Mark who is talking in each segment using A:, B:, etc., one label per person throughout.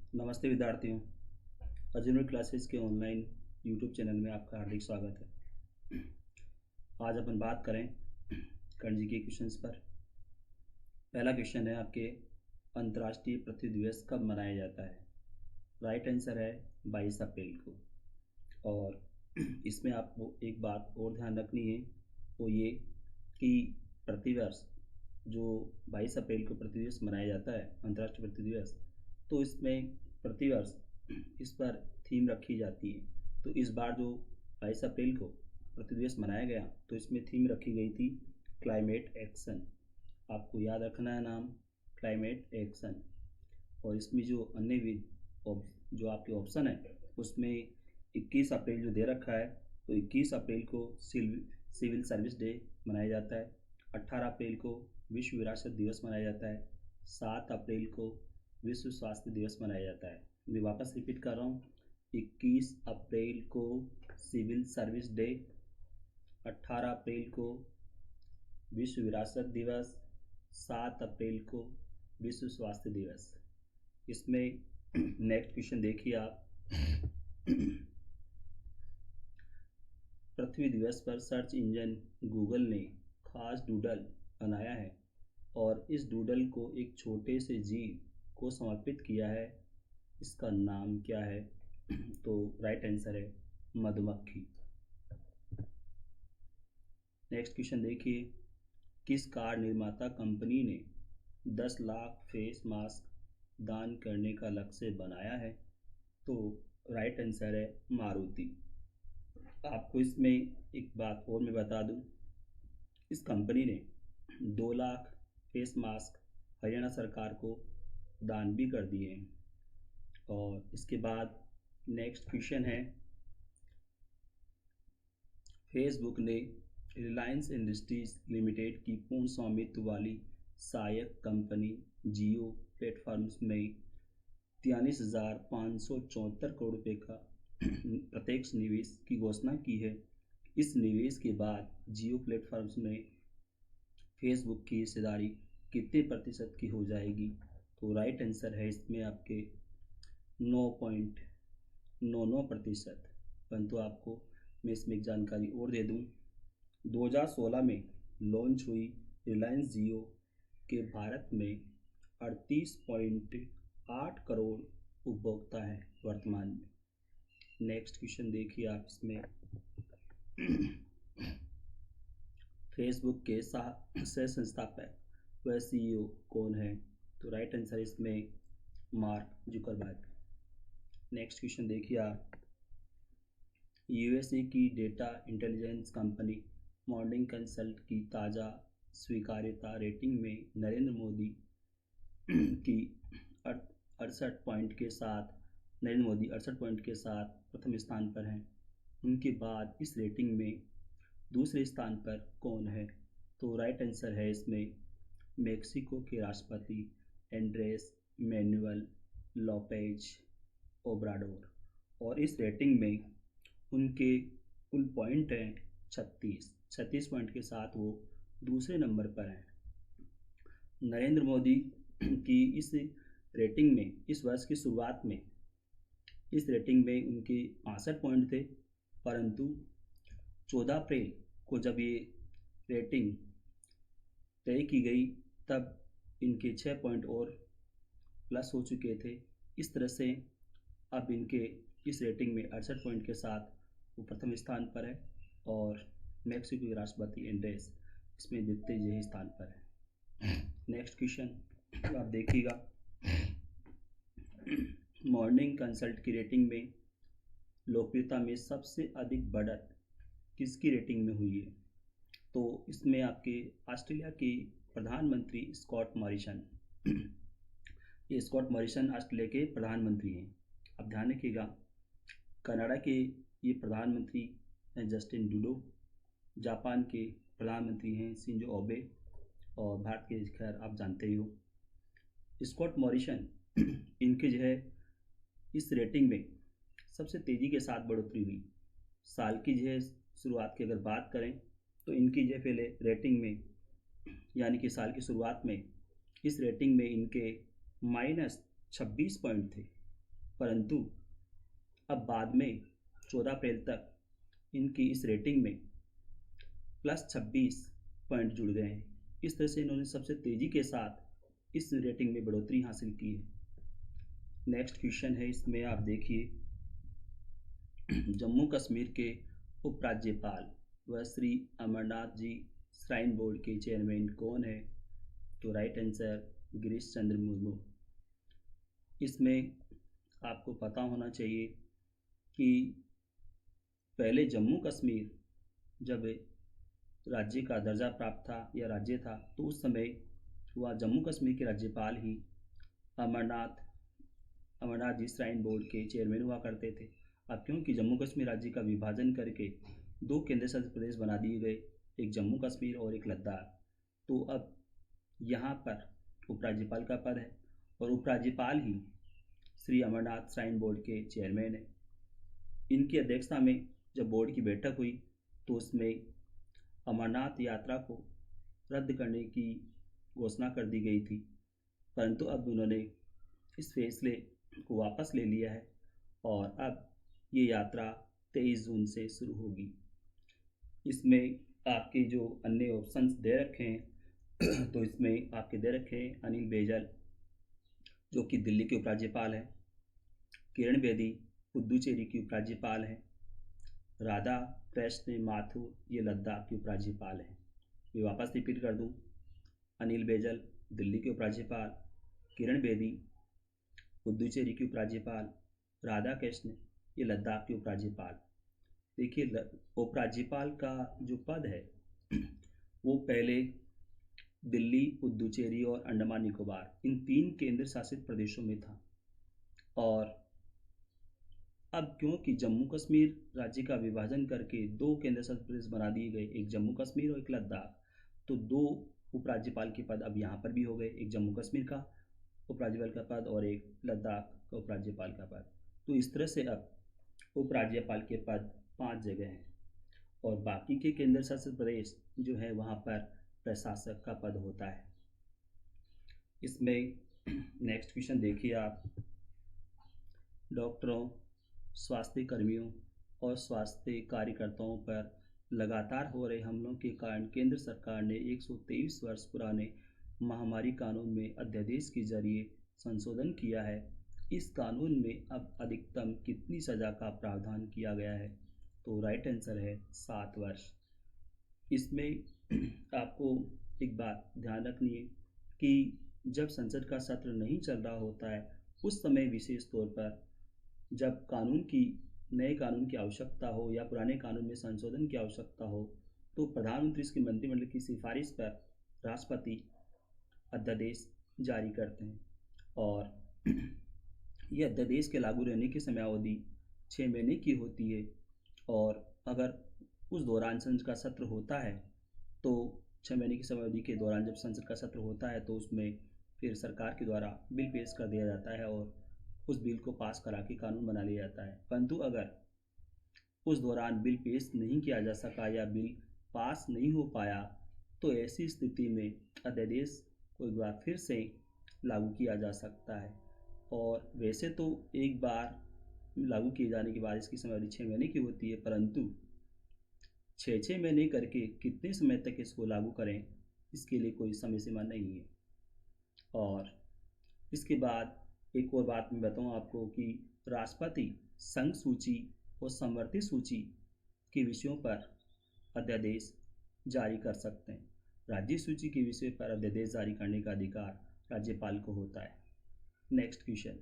A: नमस्ते विद्यार्थियों। अजूनर क्लासेस के ऑनलाइन यूट्यूब चैनल में आपका हार्दिक स्वागत है। आज अपन बात करें करंट जीके क्वेश्चंस पर। पहला क्वेश्चन है आपके, अंतर्राष्ट्रीय पृथ्वी दिवस कब मनाया जाता है? राइट आंसर है 22 अप्रैल को। और इसमें आपको एक बात और ध्यान रखनी है, वो ये कि प्रतिवर्ष जो 22 अप्रैल को पृथ्वी दिवस मनाया जाता है, अंतर्राष्ट्रीय पृथ्वी दिवस, तो इसमें प्रतिवर्ष इस पर थीम रखी जाती है। तो इस बार जो 22 अप्रैल को पृथ्वी दिवस मनाया गया, तो इसमें थीम रखी गई थी क्लाइमेट एक्शन। आपको याद रखना है नाम, क्लाइमेट एक्शन। और इसमें जो अन्य जो आपके ऑप्शन है, उसमें 21 अप्रैल जो दे रखा है, तो 21 अप्रैल को सिविल सर्विस डे मनाया जाता है। 18 अप्रैल को विश्व विरासत दिवस मनाया जाता है। 7 अप्रैल को विश्व स्वास्थ्य दिवस मनाया जाता है। मैं वापस रिपीट कर रहा हूँ, 21 अप्रैल को सिविल सर्विस डे, 18 अप्रैल को विश्व विरासत दिवस, 7 अप्रैल को विश्व स्वास्थ्य दिवस। इसमें नेक्स्ट क्वेश्चन देखिए आप। पृथ्वी दिवस पर सर्च इंजन गूगल ने खास डूडल बनाया है और इस डूडल को एक छोटे से जीव को समर्पित किया है। इसका नाम क्या है? तो राइट आंसर है मधुमक्खी। नेक्स्ट क्वेश्चन देखिए, किस कार निर्माता कंपनी ने 10 लाख फेस मास्क दान करने का लक्ष्य बनाया है? तो राइट आंसर है मारुति। आपको इसमें एक बात और मैं बता दूं, इस कंपनी ने 2 लाख फेस मास्क हरियाणा सरकार को दान भी कर दिए हैं। और इसके बाद नेक्स्ट क्वेश्चन है, फेसबुक ने रिलायंस इंडस्ट्रीज लिमिटेड की पूर्ण स्वामित्व वाली सहायक कंपनी जियो प्लेटफॉर्म्स में 43,574 करोड़ रुपये का प्रत्यक्ष निवेश की घोषणा की है। इस निवेश के बाद जियो प्लेटफॉर्म्स में फेसबुक की हिस्सेदारी कितने प्रतिशत की हो जाएगी? तो राइट आंसर है इसमें आपके 9.99%। परंतु आपको मैं इसमें एक जानकारी और दे दूं, 2016 में लॉन्च हुई रिलायंस जियो के भारत में 38.8 करोड़ उपभोक्ता हैं वर्तमान में। नेक्स्ट क्वेश्चन देखिए आप इसमें, फेसबुक के सह संस्थापक व सीईओ कौन है? तो राइट आंसर इसमें मार्क जुकरबर्ग। नेक्स्ट क्वेश्चन देखिए आप, यूएसए की data intelligence company morning consult की ताज़ा स्वीकार्यता रेटिंग में नरेंद्र मोदी की 68 पॉइंट के साथ प्रथम स्थान पर हैं। उनके बाद इस रेटिंग में दूसरे स्थान पर कौन है? तो राइट आंसर है इसमें मेक्सिको के राष्ट्रपति एंड्रेस मैनुअल लोपेज ओब्राडोर। और इस रेटिंग में उनके कुल पॉइंट हैं 36 पॉइंट के साथ वो दूसरे नंबर पर हैं। नरेंद्र मोदी की इस रेटिंग में, इस वर्ष की शुरुआत में इस रेटिंग में उनके 65 पॉइंट थे, परंतु 14 अप्रैल को जब ये रेटिंग तय की गई, तब इनके 6 पॉइंट और प्लस हो चुके थे। इस तरह से अब इनके इस रेटिंग में 68 पॉइंट के साथ वो प्रथम स्थान पर है और मेक्सिको के राष्ट्रपति एंड्रेस इसमें द्वितीय स्थान पर है। नेक्स्ट क्वेश्चन आप देखिएगा, मॉर्निंग कंसल्ट की रेटिंग में लोकप्रियता में सबसे अधिक बढ़त किसकी रेटिंग में हुई है? तो इसमें आपके ऑस्ट्रेलिया के प्रधानमंत्री स्कॉट मॉरिसन ये स्कॉट मॉरिसन ऑस्ट्रेलिया के प्रधानमंत्री हैं। अब ध्यान रखिएगा, कनाडा के ये प्रधानमंत्री हैं जस्टिन ट्रूडो, जापान के प्रधानमंत्री हैं शिंजो आबे, और भारत के खैर आप जानते ही हो। स्कॉट मॉरिसन इनके जो है इस रेटिंग में सबसे तेज़ी के साथ बढ़ोतरी हुई। साल की जो है शुरुआत की अगर बात करें, तो इनकी जो पहले रेटिंग में, यानी कि साल की शुरुआत में इस रेटिंग में इनके -26 पॉइंट थे, परंतु अब बाद में 14 अप्रैल तक इनकी इस रेटिंग में +26 पॉइंट जुड़ गए हैं। इस तरह से इन्होंने सबसे तेज़ी के साथ इस रेटिंग में बढ़ोतरी हासिल की है। नेक्स्ट क्वेश्चन है, इसमें आप देखिए जम्मू कश्मीर के उपराज्यपाल व श्री अमरनाथ जी श्राइन बोर्ड के चेयरमैन कौन है? तो राइट आंसर गिरीश चंद्र मुर्मू। इसमें आपको पता होना चाहिए कि पहले जम्मू कश्मीर जब राज्य का दर्जा प्राप्त था या राज्य था, तो उस समय वह जम्मू कश्मीर के राज्यपाल ही अमरनाथ जी श्राइन बोर्ड के चेयरमैन हुआ करते थे। अब क्योंकि जम्मू कश्मीर राज्य का विभाजन करके 2 केंद्र शासित प्रदेश बना दिए गए, एक जम्मू कश्मीर और एक लद्दाख, तो अब यहाँ पर उपराज्यपाल का पद है और उपराज्यपाल ही श्री अमरनाथ श्राइन बोर्ड के चेयरमैन हैं। इनकी अध्यक्षता में जब बोर्ड की बैठक हुई तो उसमें अमरनाथ यात्रा को रद्द करने की घोषणा कर दी गई थी, परंतु अब उन्होंने इस फैसले को वापस ले लिया है और अब ये यात्रा 23 जून से शुरू होगी। इसमें आपके जो अन्य ऑप्शंस दे रखे हैं तो इसमें आपके दे रखे हैं अनिल बैजल जो कि दिल्ली के उपराज्यपाल हैं, किरण बेदी पुदुचेरी की उपराज्यपाल हैं, राधा कृष्ण माथुर ये लद्दाख के उपराज्यपाल हैं। मैं वापस रिपीट कर दूं, अनिल बैजल दिल्ली के उपराज्यपाल, किरण बेदी पुदुचेरी की उपराज्यपाल, राधा कृष्ण ये लद्दाख के उपराज्यपाल। देखिए उपराज्यपाल का जो पद है वो पहले दिल्ली, पुदुचेरी और अंडमान निकोबार इन 3 केंद्र शासित प्रदेशों में था और अब क्योंकि जम्मू कश्मीर राज्य का विभाजन करके 2 केंद्र शासित प्रदेश बना दिए गए, एक जम्मू कश्मीर और एक लद्दाख, तो 2 उपराज्यपाल के पद अब यहाँ पर भी हो गए, एक जम्मू कश्मीर का उपराज्यपाल का पद और एक लद्दाख का उपराज्यपाल का पद। तो इस तरह से अब उपराज्यपाल के पद 5 जगह हैं और बाकी के केंद्र शासित प्रदेश जो है वहाँ पर प्रशासक का पद होता है। इसमें नेक्स्ट क्वेश्चन देखिए आप, डॉक्टरों, स्वास्थ्य कर्मियों और स्वास्थ्य कार्यकर्ताओं पर लगातार हो रहे हमलों के कारण केंद्र सरकार ने 123 वर्ष पुराने महामारी कानून में अध्यादेश के जरिए संशोधन किया है। इस कानून में अब अधिकतम कितनी सज़ा का प्रावधान किया गया है? तो राइट आंसर है 7 वर्ष। इसमें आपको एक बात ध्यान रखनी है कि जब संसद का सत्र नहीं चल रहा होता है उस समय विशेष तौर पर जब नए कानून की आवश्यकता हो या पुराने कानून में संशोधन की आवश्यकता हो तो प्रधानमंत्री इसकी मंत्रिमंडल की सिफारिश पर राष्ट्रपति अध्यादेश जारी करते हैं और ये अध्यादेश के लागू रहने की समयावधि 6 महीने की होती है और अगर उस दौरान संसद का सत्र होता है तो 6 महीने की समयावधि के दौरान जब संसद का सत्र होता है तो उसमें फिर सरकार के द्वारा बिल पेश कर दिया जाता है और उस बिल को पास करा के कानून बना लिया जाता है। परंतु अगर उस दौरान बिल पेश नहीं किया जा सका या बिल पास नहीं हो पाया तो ऐसी स्थिति में अध्यादेश को एक बार फिर से लागू किया जा सकता है और वैसे तो एक बार लागू किए जाने के बाद इसकी समयावधि 6 महीने की होती है, परंतु 6 महीने करके कितने समय तक इसको लागू करें इसके लिए कोई समय सीमा नहीं है। और इसके बाद एक और बात मैं बताऊँ आपको कि राष्ट्रपति संघ सूची और समवर्ती सूची के विषयों पर अध्यादेश जारी कर सकते हैं। राज्य सूची के विषय पर अध्यादेश जारी करने का अधिकार राज्यपाल को होता है। नेक्स्ट क्वेश्चन,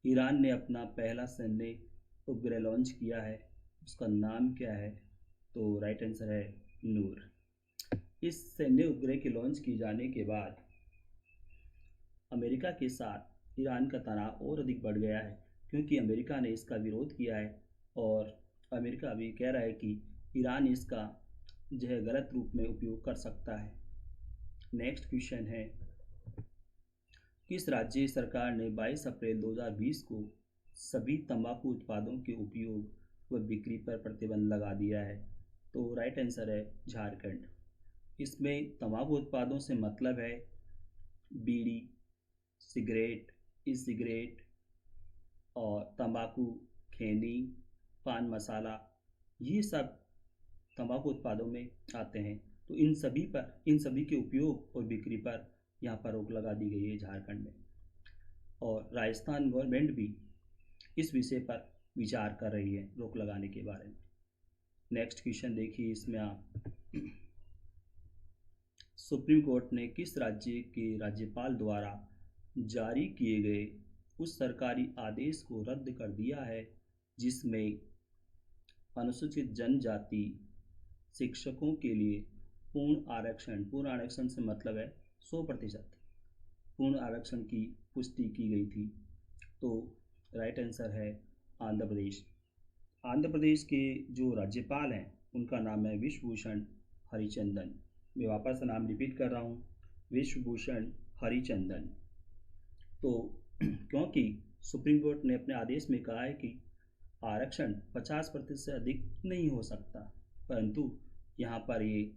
A: ईरान ने अपना पहला सैन्य उपग्रह लॉन्च किया है, उसका नाम क्या है? तो राइट आंसर है नूर। इस सैन्य उपग्रह के लॉन्च किए जाने के बाद अमेरिका के साथ ईरान का तनाव और अधिक बढ़ गया है क्योंकि अमेरिका ने इसका विरोध किया है और अमेरिका अभी कह रहा है कि ईरान इसका जो है गलत रूप में उपयोग कर सकता है। नेक्स्ट क्वेश्चन है, किस राज्य सरकार ने 22 अप्रैल 2020 को सभी तंबाकू उत्पादों के उपयोग व बिक्री पर प्रतिबंध लगा दिया है? तो राइट आंसर है झारखंड। इसमें तंबाकू उत्पादों से मतलब है बीड़ी, सिगरेट, ई सिगरेट, और तंबाकू, खैनी, पान मसाला, ये सब तंबाकू उत्पादों में आते हैं। तो इन सभी के उपयोग और बिक्री पर यहाँ पर रोक लगा दी गई है झारखंड में। और राजस्थान गवर्नमेंट भी इस विषय पर विचार कर रही है रोक लगाने के बारे में। नेक्स्ट क्वेश्चन देखिए, इसमें आप सुप्रीम कोर्ट ने किस राज्य के राज्यपाल द्वारा जारी किए गए उस सरकारी आदेश को रद्द कर दिया है जिसमें अनुसूचित जनजाति शिक्षकों के लिए पूर्ण आरक्षण से मतलब है 100% पूर्ण आरक्षण की पुष्टि की गई थी। तो राइट आंसर है आंध्र प्रदेश। आंध्र प्रदेश के जो राज्यपाल हैं उनका नाम है विश्वभूषण हरिचंदन। मैं वापस नाम रिपीट कर रहा हूँ, विश्वभूषण हरिचंदन। तो क्योंकि सुप्रीम कोर्ट ने अपने आदेश में कहा है कि आरक्षण 50% से अधिक नहीं हो सकता, परंतु यहाँ पर ये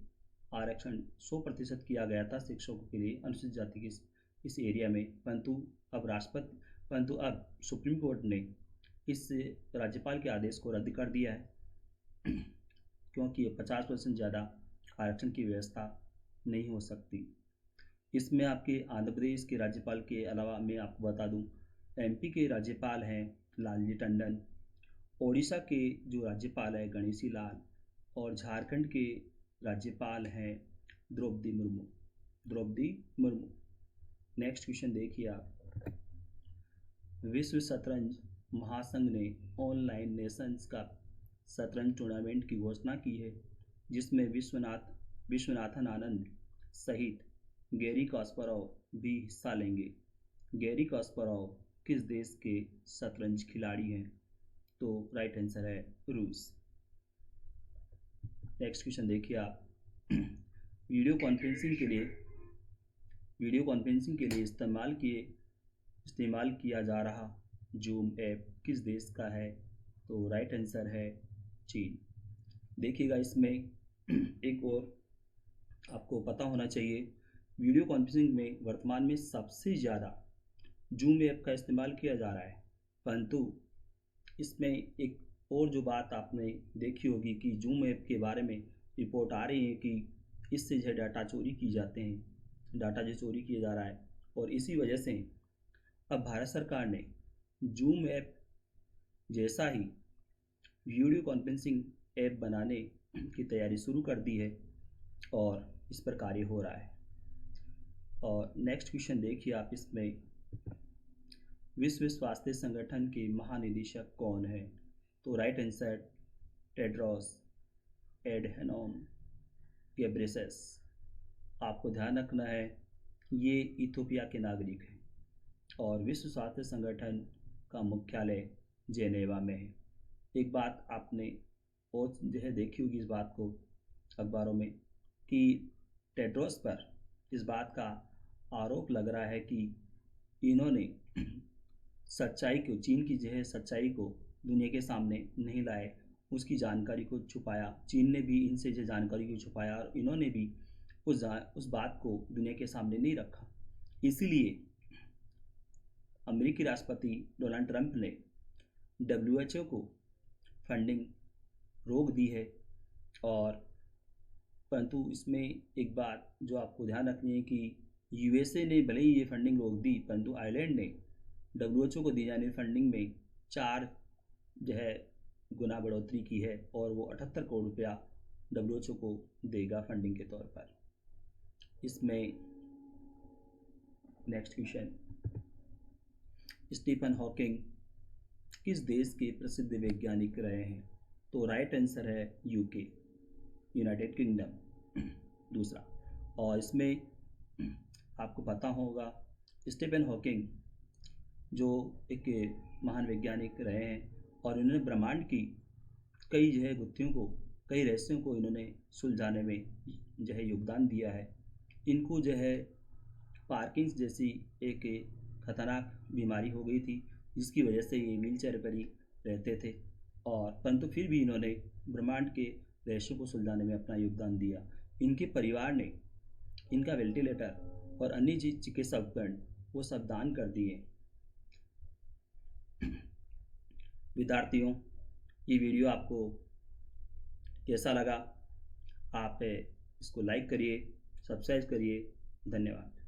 A: आरक्षण 100% किया गया था शिक्षकों के लिए अनुसूचित जाति के इस एरिया में। परंतु अब सुप्रीम कोर्ट ने इस राज्यपाल के आदेश को रद्द कर दिया है क्योंकि ये 50% ज़्यादा आरक्षण की व्यवस्था नहीं हो सकती। इसमें आपके आंध्र प्रदेश के राज्यपाल के अलावा मैं आपको बता दूं, एमपी के राज्यपाल हैं लालजी टंडन, ओडिशा के जो राज्यपाल है गणेशी लाल, और झारखंड के राज्यपाल हैं द्रौपदी मुर्मू। नेक्स्ट क्वेश्चन देखिए आप, विश्व शतरंज महासंघ ने ऑनलाइन नेशंस कप शतरंज टूर्नामेंट की घोषणा की है जिसमें विश्वनाथन आनंद सहित गैरी कास्पारोव भी हिस्सा लेंगे। गैरी कास्पारोव किस देश के शतरंज खिलाड़ी हैं? तो राइट आंसर है रूस। नेक्स्ट क्वेश्चन देखिए आप, वीडियो कॉन्फ्रेंसिंग के लिए इस्तेमाल किया जा रहा जूम ऐप किस देश का है? तो राइट आंसर है चीन। देखिएगा, इसमें एक और आपको पता होना चाहिए, वीडियो कॉन्फ्रेंसिंग में वर्तमान में सबसे ज़्यादा जूम ऐप का इस्तेमाल किया जा रहा है, परंतु इसमें एक और जो बात आपने देखी होगी कि जूम ऐप के बारे में रिपोर्ट आ रही है कि इससे जो डाटा चोरी की जाते हैं, डाटा जो चोरी किया जा रहा है, और इसी वजह से अब भारत सरकार ने जूम ऐप जैसा ही वीडियो कॉन्फ्रेंसिंग ऐप बनाने की तैयारी शुरू कर दी है और इस पर कार्य हो रहा है। और नेक्स्ट क्वेश्चन देखिए आप, इसमें विश्व स्वास्थ्य संगठन के महानिदेशक कौन है? तो right answer Tedros Adhanom Ghebreyesus. आपको ध्यान रखना है ये इथियोपिया के नागरिक हैं और विश्व स्वास्थ्य संगठन का मुख्यालय जेनेवा में है। एक बात आपने और जो है देखी होगी इस बात को अखबारों में कि टेड्रोस पर इस बात का आरोप लग रहा है कि इन्होंने सच्चाई को, चीन की जो है सच्चाई को दुनिया के सामने नहीं लाए, उसकी जानकारी को छुपाया। चीन ने भी इनसे जो जानकारी को छुपाया और इन्होंने भी उस बात को दुनिया के सामने नहीं रखा। इसीलिए अमेरिकी राष्ट्रपति डोनाल्ड ट्रंप ने WHO को फंडिंग रोक दी है। और परंतु इसमें एक बात जो आपको ध्यान रखनी है कि USA ने भले ही ये फंडिंग रोक दी, परंतु आयरलैंड ने WHO को दी जाने फंडिंग में 4 जो है गुना बढ़ोतरी की है और वो 78 करोड़ रुपया WHO को देगा फंडिंग के तौर पर। इसमें नेक्स्ट क्वेश्चन, स्टीफन हॉकिंग किस देश के प्रसिद्ध वैज्ञानिक रहे हैं? तो राइट आंसर है UK, यूनाइटेड किंगडम दूसरा। और इसमें आपको पता होगा स्टीफन हॉकिंग जो एक महान वैज्ञानिक रहे हैं और इन्होंने ब्रह्मांड की कई जो है गुत्थियों को, कई रहस्यों को इन्होंने सुलझाने में जो है योगदान दिया है। इनको जो है पार्किंस जैसी एक खतरनाक बीमारी हो गई थी जिसकी वजह से ये व्हीलचेयर पर ही रहते थे, और परंतु फिर भी इन्होंने ब्रह्मांड के रहस्यों को सुलझाने में अपना योगदान दिया। इनके परिवार ने इनका वेंटिलेटर और अन्य चिकित्सा उपकरण वो सब दान कर दिए। विद्यार्थियों, ये वीडियो आपको कैसा लगा? आप इसको लाइक करिए, सब्सक्राइब करिए। धन्यवाद।